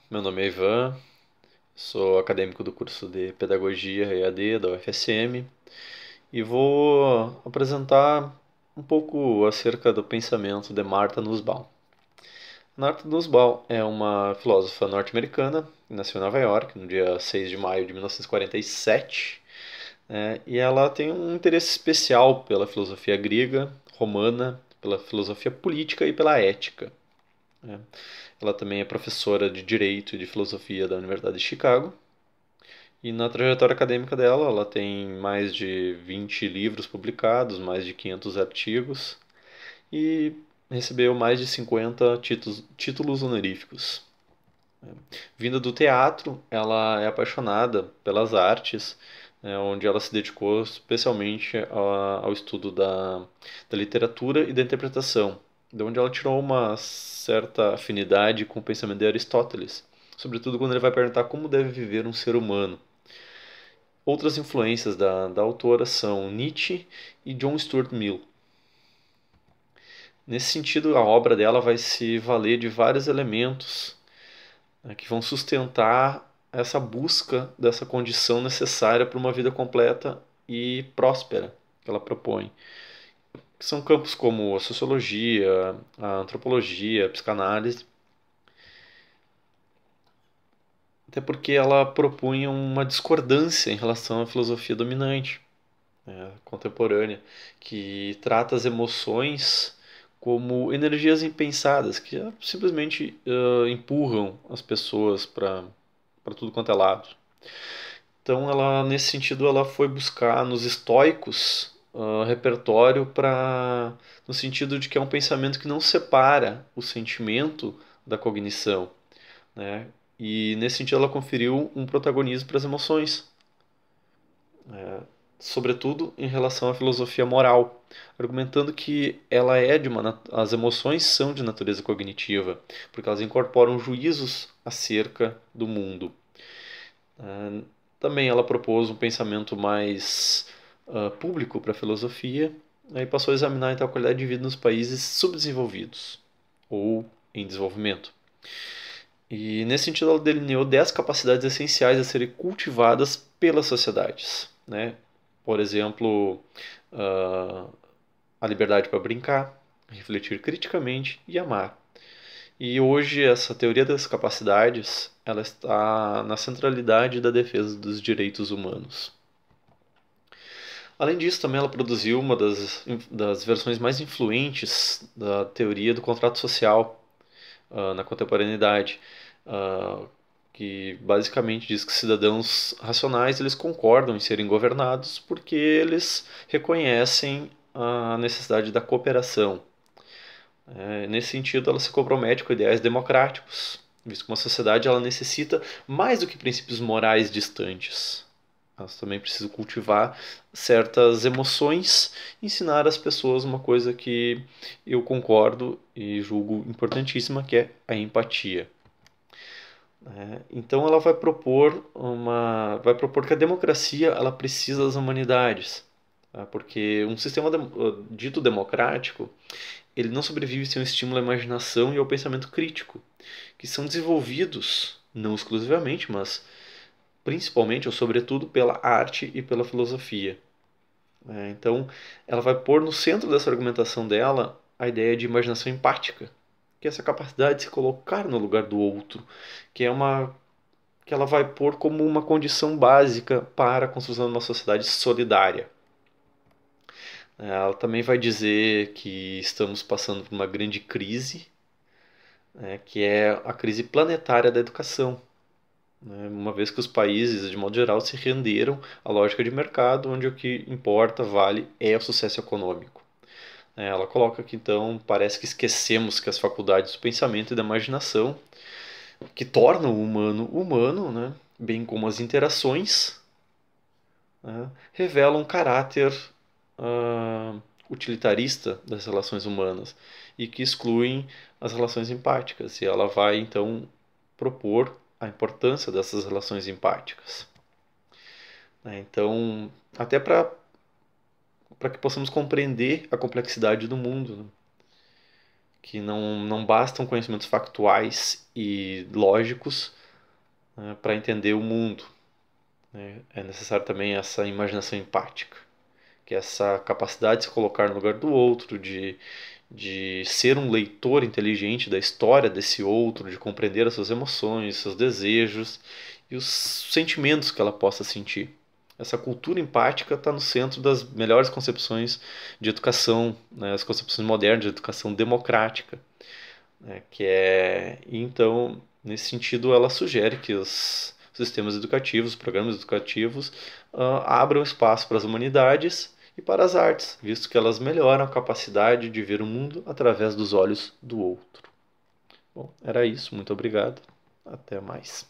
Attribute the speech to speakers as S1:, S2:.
S1: meu nome é Ivan, sou acadêmico do curso de Pedagogia EAD da UFSM e vou apresentar um pouco acerca do pensamento de Martha Nussbaum. Martha Nussbaum é uma filósofa norte-americana, nasceu em Nova York no dia 6 de maio de 1947, e ela tem um interesse especial pela filosofia grega, romana, pela filosofia política e pela ética. Né? Ela também é professora de Direito e de Filosofia da Universidade de Chicago. E na trajetória acadêmica dela, ela tem mais de 20 livros publicados, mais de 500 artigos e recebeu mais de 50 títulos honoríficos. Vinda do teatro, ela é apaixonada pelas artes, onde ela se dedicou especialmente ao estudo da literatura e da interpretação, de onde ela tirou uma certa afinidade com o pensamento de Aristóteles, sobretudo quando ele vai perguntar como deve viver um ser humano. Outras influências da autora são Nietzsche e John Stuart Mill. Nesse sentido, a obra dela vai se valer de vários elementos, né, que vão sustentar essa busca dessa condição necessária para uma vida completa e próspera que ela propõe. São campos como a sociologia, a antropologia, a psicanálise, até porque ela propunha uma discordância em relação à filosofia dominante, contemporânea, que trata as emoções como energias impensadas, que simplesmente empurram as pessoas para tudo quanto é lado. Então, ela, nesse sentido, ela foi buscar nos estoicos repertório para no sentido de que é um pensamento que não separa o sentimento da cognição, né? E nesse sentido ela conferiu um protagonismo para as emoções, sobretudo em relação à filosofia moral, argumentando que ela é as emoções são de natureza cognitiva, porque elas incorporam juízos acerca do mundo. Também ela propôs um pensamento mais público para a filosofia, e passou a examinar então a qualidade de vida nos países subdesenvolvidos ou em desenvolvimento. E nesse sentido ela delineou 10 capacidades essenciais a serem cultivadas pelas sociedades, né? Por exemplo, uh, a liberdade para brincar, refletir criticamente e amar. E hoje essa teoria das capacidades ela está na centralidade da defesa dos direitos humanos. Além disso, também ela produziu uma das versões mais influentes da teoria do contrato social na contemporaneidade, uh, que basicamente diz que cidadãos racionais eles concordam em serem governados porque eles reconhecem a necessidade da cooperação. Nesse sentido, ela se compromete com ideais democráticos, visto que uma sociedade ela necessita mais do que princípios morais distantes. Elas também precisam cultivar certas emoções, ensinar às pessoas uma coisa que eu concordo e julgo importantíssima, que é a empatia. Então ela vai propor que a democracia ela precisa das humanidades, tá? Porque um sistema dito democrático ele não sobrevive sem um estímulo à imaginação e ao pensamento crítico, que são desenvolvidos não exclusivamente, mas principalmente ou sobretudo pela arte e pela filosofia. Então ela vai pôr no centro dessa argumentação dela a ideia de imaginação empática, que é essa capacidade de se colocar no lugar do outro, que é uma que ela vai pôr como uma condição básica para a construção de uma sociedade solidária. Ela também vai dizer que estamos passando por uma grande crise, né, que é a crise planetária da educação, né, uma vez que os países, de modo geral, se renderam à lógica de mercado, onde o que importa, vale, é o sucesso econômico. Ela coloca que então parece que esquecemos que as faculdades do pensamento e da imaginação, que tornam o humano humano, né, bem como as interações, né, revelam um caráter utilitarista das relações humanas e que excluem as relações empáticas. E ela vai então propor a importância dessas relações empáticas. Então, até para que possamos compreender a complexidade do mundo, né? que não bastam conhecimentos factuais e lógicos, né, para entender o mundo, né? É necessário também essa imaginação empática, que é essa capacidade de se colocar no lugar do outro, de ser um leitor inteligente da história desse outro, de compreender as suas emoções, seus desejos e os sentimentos que ela possa sentir. Essa cultura empática está no centro das melhores concepções de educação, né, as concepções modernas de educação democrática, né, então, nesse sentido, ela sugere que os sistemas educativos, os programas educativos, abram espaço para as humanidades e para as artes, visto que elas melhoram a capacidade de ver o mundo através dos olhos do outro. Bom, era isso. Muito obrigado. Até mais.